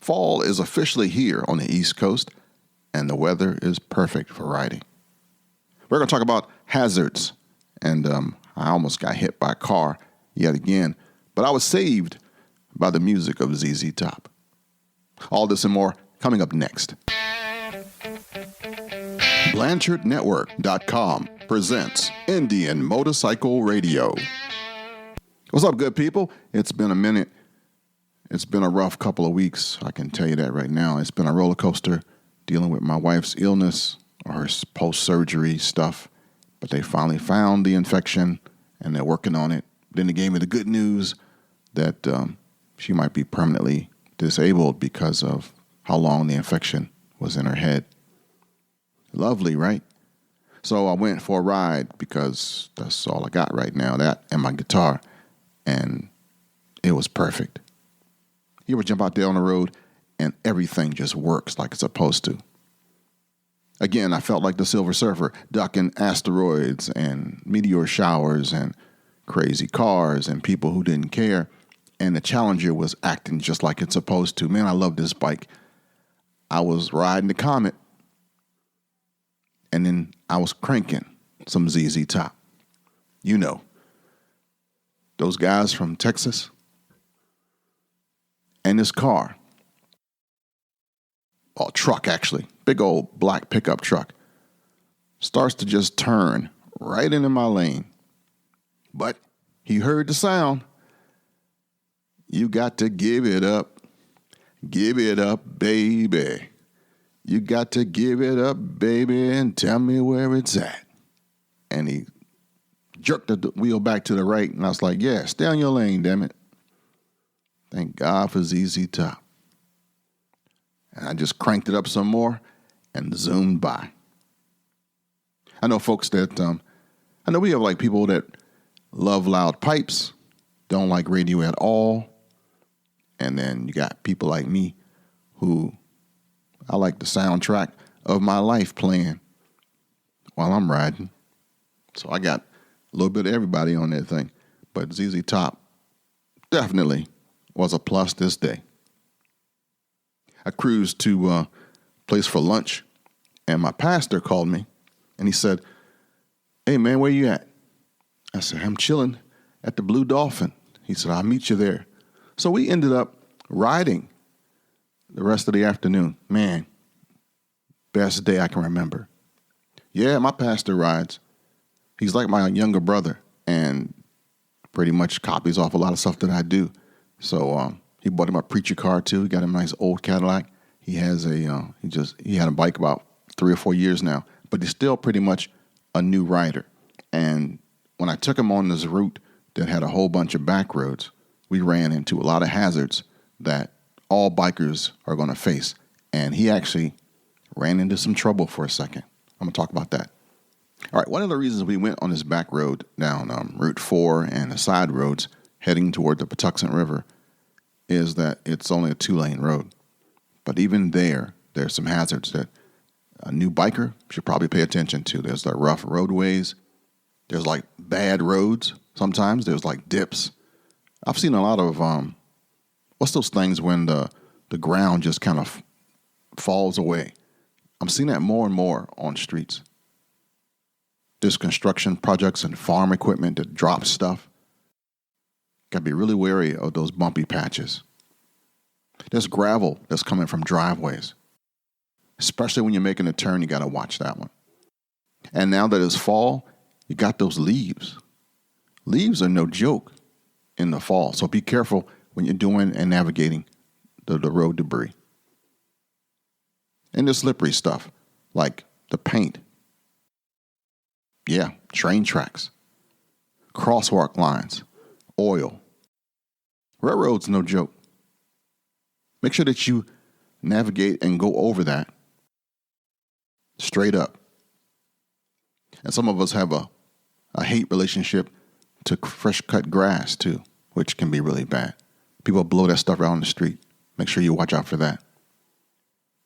Fall is officially here on the East Coast, and the weather is perfect for riding. We're going to talk about hazards, and I almost got hit by a car yet again, but I was saved by the music of ZZ Top. All this and more coming up next. BlanchardNetwork.com presents Indian Motorcycle Radio. What's up, good people? It's been a minute. It's been a rough couple of weeks. I can tell you that right now. It's been a roller coaster dealing with my wife's illness or her post-surgery stuff. But they finally found the infection and they're working on it. Then they gave me the good news that she might be permanently disabled because of how long the infection was in her head. Lovely, right? So I went for a ride because that's all I got right now, that and my guitar. And it was perfect. You ever jump out there on the road and everything just works like it's supposed to? Again, I felt like the Silver Surfer, ducking asteroids and meteor showers and crazy cars and people who didn't care. And the Challenger was acting just like it's supposed to. Man, I love this bike. I was riding the Comet, and then I was cranking some ZZ Top. You know, those guys from Texas. And this car, truck actually, big old black pickup truck, starts to just turn right into my lane. But he heard the sound. You got to give it up. Give it up, baby. You got to give it up, baby, and tell me where it's at. And he jerked the wheel back to the right, and I was like, yeah, stay on your lane, damn it. Thank God for ZZ Top. And I just cranked it up some more and zoomed by. I know folks that, I know we have like people that love loud pipes, don't like radio at all. And then you got people like me who I like the soundtrack of my life playing while I'm riding. So I got a little bit of everybody on that thing. But ZZ Top definitely was a plus this day. I cruised to a place for lunch, and my pastor called me, and he said, hey, man, where you at? I said, I'm chilling at the Blue Dolphin. He said, I'll meet you there. So we ended up riding the rest of the afternoon. Man, best day I can remember. Yeah, my pastor rides. He's like my younger brother and pretty much copies off a lot of stuff that I do. So he bought him a preacher car too. He got him a nice old Cadillac. He has he had a bike about 3 or 4 years now, but he's still pretty much a new rider. And when I took him on this route that had a whole bunch of back roads, we ran into a lot of hazards that all bikers are going to face. And he actually ran into some trouble for a second. I'm going to talk about that. All right, one of the reasons we went on this back road down Route 4 and the side roads heading toward the Patuxent River is that it's only a 2-lane road. But even there's some hazards that a new biker should probably pay attention to. There's the rough roadways. There's like bad roads. Sometimes there's like dips. I've seen a lot of, what's those things when the ground just kind of falls away? I'm seeing that more and more on streets. There's construction projects and farm equipment that drop stuff. Got to be really wary of those bumpy patches. There's gravel that's coming from driveways. Especially when you're making a turn, you got to watch that one. And now that it's fall, you got those leaves. Leaves are no joke in the fall. So be careful when you're doing and navigating the road debris. And the slippery stuff, like the paint. Yeah, train tracks, crosswalk lines, oil. Railroad's no joke. Make sure that you navigate and go over that straight up. And some of us have a hate relationship to fresh cut grass too, which can be really bad. People blow that stuff out on the street. Make sure you watch out for that.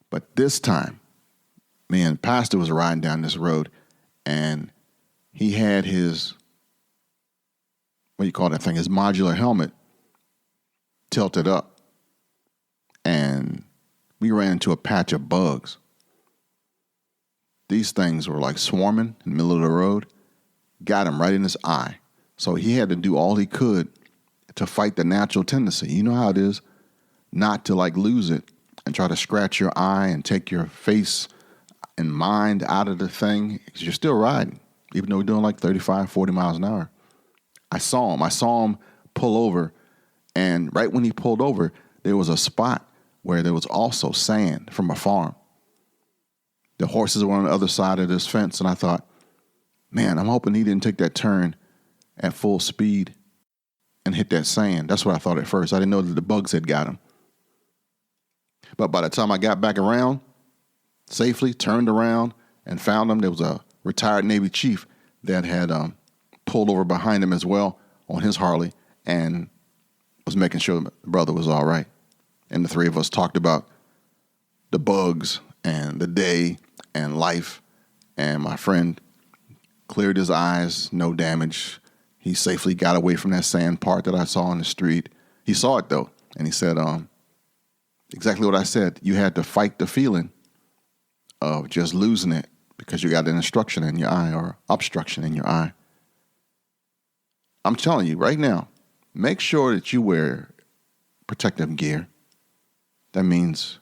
But this time, man, Pastor was riding down this road and he had his, what do you call that thing, his modular helmet tilted up. And we ran into a patch of bugs. These things were like swarming in the middle of the road. Got him right in his eye. So he had to do all he could to fight the natural tendency. You know how it is not to like lose it and try to scratch your eye and take your face and mind out of the thing. Because you're still riding, even though we're doing like 35, 40 miles an hour. I saw him pull over. And right when he pulled over, there was a spot where there was also sand from a farm. The horses were on the other side of this fence, and I thought, man, I'm hoping he didn't take that turn at full speed and hit that sand. That's what I thought at first. I didn't know that the bugs had got him. But by the time I got back around, safely turned around and found him, there was a retired Navy chief that had pulled over behind him as well on his Harley and was making sure the brother was all right. And the three of us talked about the bugs and the day and life. And my friend cleared his eyes, no damage. He safely got away from that sand part that I saw on the street. He saw it, though, and he said exactly what I said. You had to fight the feeling of just losing it because you got an obstruction in your eye or obstruction in your eye. I'm telling you right now, make sure that you wear protective gear. That means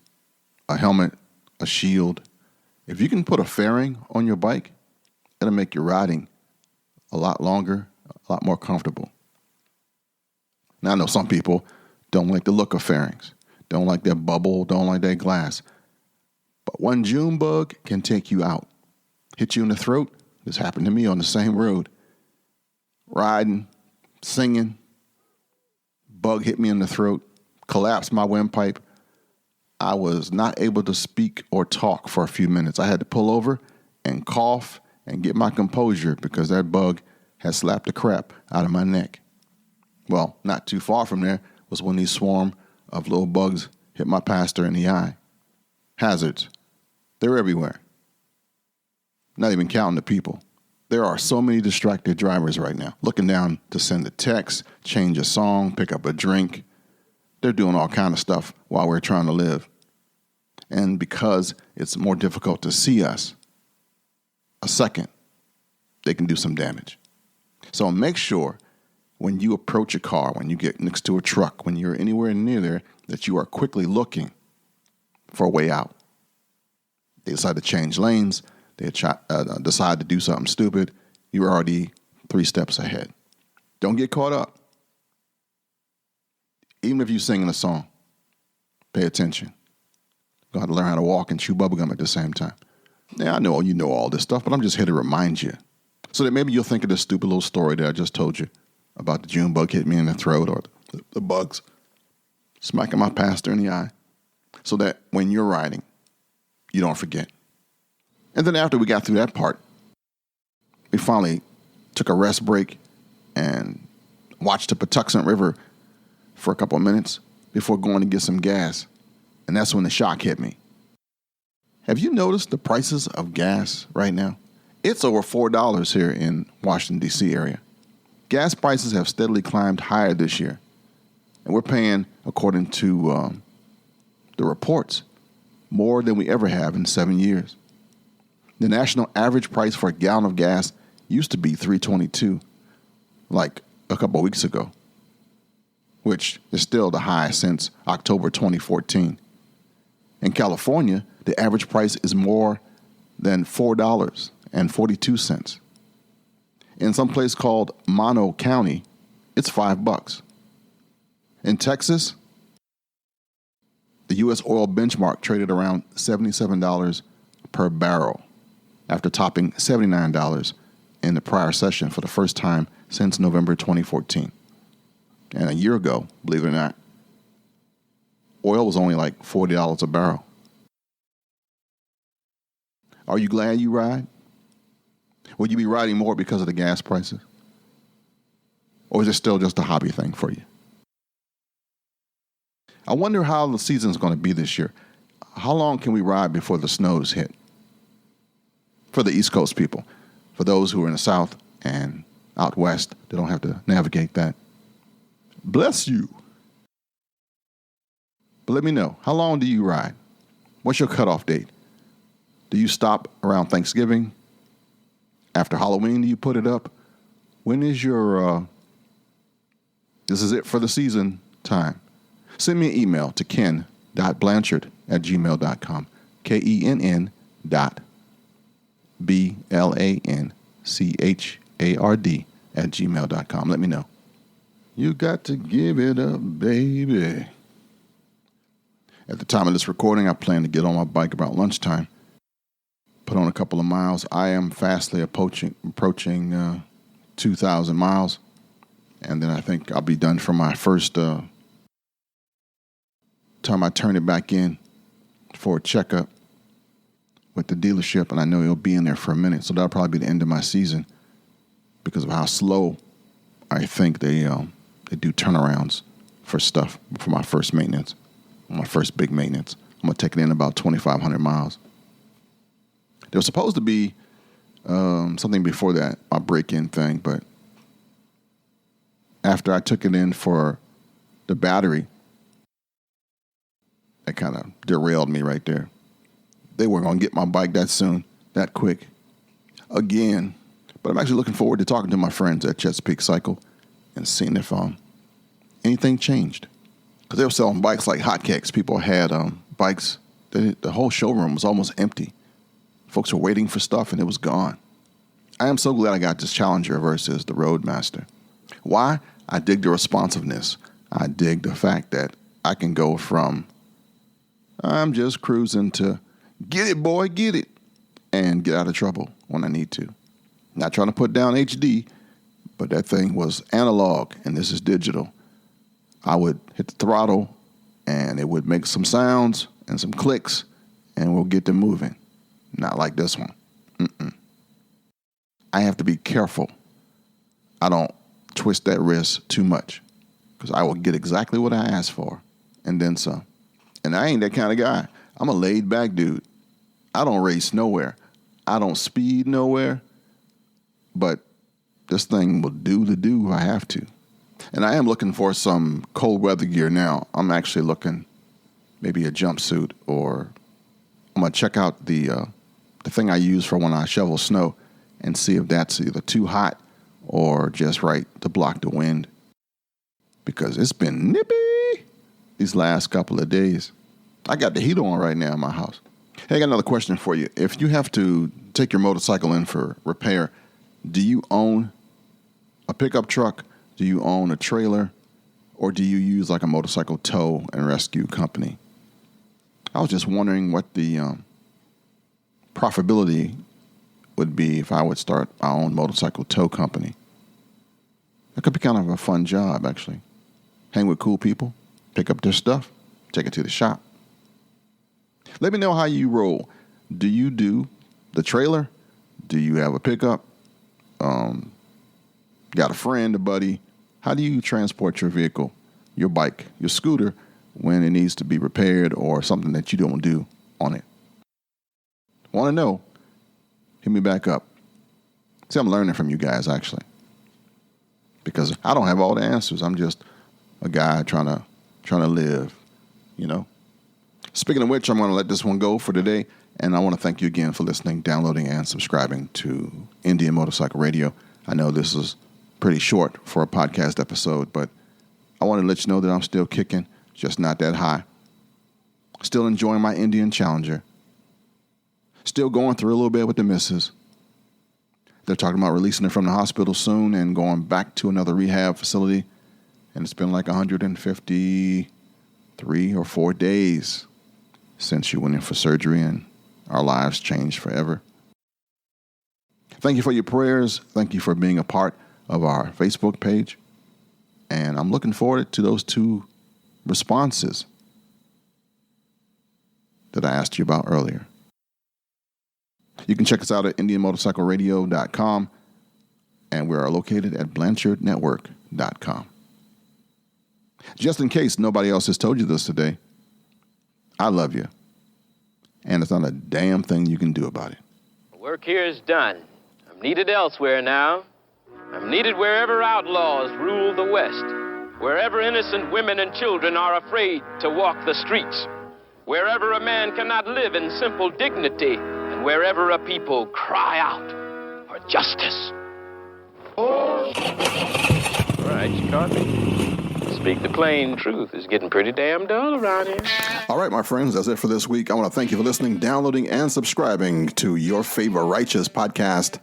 a helmet, a shield. If you can put a fairing on your bike, it'll make your riding a lot longer, a lot more comfortable. Now, I know some people don't like the look of fairings, don't like that bubble, don't like that glass. But one June bug can take you out, hit you in the throat. This happened to me on the same road. Riding, singing, bug hit me in the throat, collapsed my windpipe. I was not able to speak or talk for a few minutes. I had to pull over and cough and get my composure because that bug had slapped the crap out of my neck. Well, not too far from there was when these swarm of little bugs hit my pastor in the eye. Hazards. They're everywhere. Not even counting the people. There are so many distracted drivers right now, looking down to send a text, change a song, pick up a drink. They're doing all kind of stuff while we're trying to live. And because it's more difficult to see us, a second, they can do some damage. So make sure when you approach a car, when you get next to a truck, when you're anywhere near there, that you are quickly looking for a way out. They decide to change lanes. They decide to do something stupid. You're already 3 steps ahead. Don't get caught up. Even if you're singing a song, pay attention. You got to learn how to walk and chew bubblegum at the same time. Yeah, I know you know all this stuff, but I'm just here to remind you so that maybe you'll think of this stupid little story that I just told you about the June bug hitting me in the throat or the bugs smacking my pastor in the eye so that when you're riding, you don't forget. And then after we got through that part, we finally took a rest break and watched the Patuxent River for a couple of minutes before going to get some gas. And that's when the shock hit me. Have you noticed the prices of gas right now? It's over $4 here in Washington, D.C. area. Gas prices have steadily climbed higher this year. And we're paying, according to the reports, more than we ever have in 7 years. The national average price for a gallon of gas used to be $3.22, like a couple of weeks ago, which is still the highest since October 2014. In California, the average price is more than $4.42. In some place called Mono County, it's $5. In Texas, the U.S. oil benchmark traded around $77 per barrel after topping $79 in the prior session for the first time since November 2014. And a year ago, believe it or not, oil was only like $40 a barrel. Are you glad you ride? Will you be riding more because of the gas prices? Or is it still just a hobby thing for you? I wonder how the season's going to be this year. How long can we ride before the snows hit? For the East Coast people, for those who are in the South and out West, they don't have to navigate that. Bless you. But let me know, how long do you ride? What's your cutoff date? Do you stop around Thanksgiving? After Halloween, do you put it up? When is your, this is it for the season time? Send me an email to kenn.blanchard@gmail.com. kenn.blanchard@gmail.com. Let me know. You got to give it up, baby. At the time of this recording, I plan to get on my bike about lunchtime. Put on a couple of miles. I am fastly approaching 2,000 miles. And then I think I'll be done for my first time I turn it back in for a checkup with the dealership. And I know it'll be in there for a minute. So that'll probably be the end of my season because of how slow I think they do turnarounds for stuff for my first maintenance, my first big maintenance. I'm going to take it in about 2,500 miles. There was supposed to be something before that, my break-in thing, but after I took it in for the battery, that kind of derailed me right there. They weren't going to get my bike that soon, that quick, again. But I'm actually looking forward to talking to my friends at Chesapeake Cycle and seeing if anything changed. Because they were selling bikes like hotcakes. People had bikes. The whole showroom was almost empty. Folks were waiting for stuff, and it was gone. I am so glad I got this Challenger versus the Roadmaster. Why? I dig the responsiveness. I dig the fact that I can go from I'm just cruising to get it, boy, get it, and get out of trouble when I need to. Not trying to put down HD, but that thing was analog, and this is digital. I would hit the throttle, and it would make some sounds and some clicks, and we'll get them moving. Not like this one. I have to be careful. I don't twist that wrist too much because I will get exactly what I asked for and then some. And I ain't that kind of guy. I'm a laid back dude. I don't race nowhere. I don't speed nowhere. But this thing will do the do I have to. And I am looking for some cold weather gear now. I'm actually looking maybe a jumpsuit, or I'm going to check out the thing I use for when I shovel snow and see if that's either too hot or just right to block the wind. Because it's been nippy these last couple of days. I got the heat on right now in my house. Hey, I got another question for you. If you have to take your motorcycle in for repair, do you own a pickup truck? Do you own a trailer? Or do you use like a motorcycle tow and rescue company? I was just wondering what the profitability would be if I would start my own motorcycle tow company. That could be kind of a fun job, actually. Hang with cool people, pick up their stuff, take it to the shop. Let me know how you roll. Do you do the trailer? Do you have a pickup? Got a friend, a buddy? How do you transport your vehicle, your bike, your scooter, when it needs to be repaired or something that you don't do on it? Want to know? Hit me back up. See, I'm learning from you guys, actually. Because I don't have all the answers. I'm just a guy trying to live, you know. Speaking of which, I'm going to let this one go for today. And I want to thank you again for listening, downloading, and subscribing to Indian Motorcycle Radio. I know this is pretty short for a podcast episode, but I want to let you know that I'm still kicking, just not that high. Still enjoying my Indian Challenger. Still going through a little bit with the missus. They're talking about releasing her from the hospital soon and going back to another rehab facility. And it's been like 153 or 4 days since she went in for surgery, and our lives changed forever. Thank you for your prayers. Thank you for being a part of our Facebook page. And I'm looking forward to those 2 responses that I asked you about earlier. You can check us out at IndianMotorcycleRadio.com, and we are located at BlanchardNetwork.com. Just in case nobody else has told you this today, I love you, and there's not a damn thing you can do about it. Work here is done. I'm needed elsewhere now. I'm needed wherever outlaws rule the West, wherever innocent women and children are afraid to walk the streets. wherever a man cannot live in simple dignity, and wherever a people cry out for justice. All right, you caught me. Speak the plain truth. It's getting pretty damn dull around here. All right, my friends, that's it for this week. I want to thank you for listening, downloading, and subscribing to your favorite righteous podcast,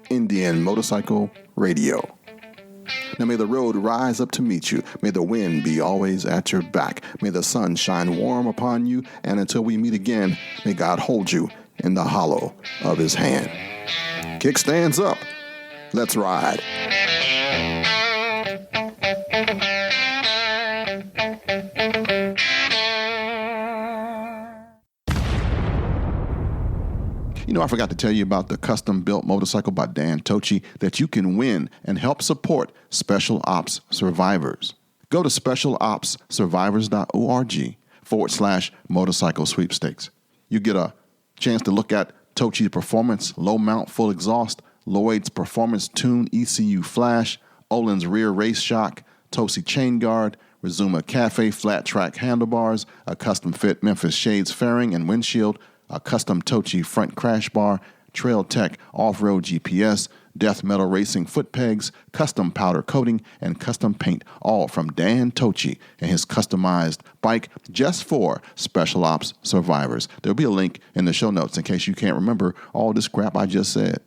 Indian Motorcycle Radio. Now may the road rise up to meet you. May the wind be always at your back. May the sun shine warm upon you. And until we meet again, may God hold you in the hollow of his hand. Kickstands up. Let's ride. You know, I forgot to tell you about the custom-built motorcycle by Dan Toce that you can win and help support Special Ops survivors. Go to specialops.survivors.org/motorcycle sweepstakes. You get a chance to look at Toce's Performance Low Mount Full Exhaust, Lloyd's Performance Tune ECU Flash, Olin's Rear Race Shock, Toce Chain Guard, Rizuma Cafe Flat Track Handlebars, a custom-fit Memphis Shades fairing and windshield, a custom Toce front crash bar, Trail Tech off-road GPS, Death Metal Racing foot pegs, custom powder coating, and custom paint, all from Dan Toce and his customized bike just for Special Ops survivors. There'll be a link in the show notes in case you can't remember all this crap I just said.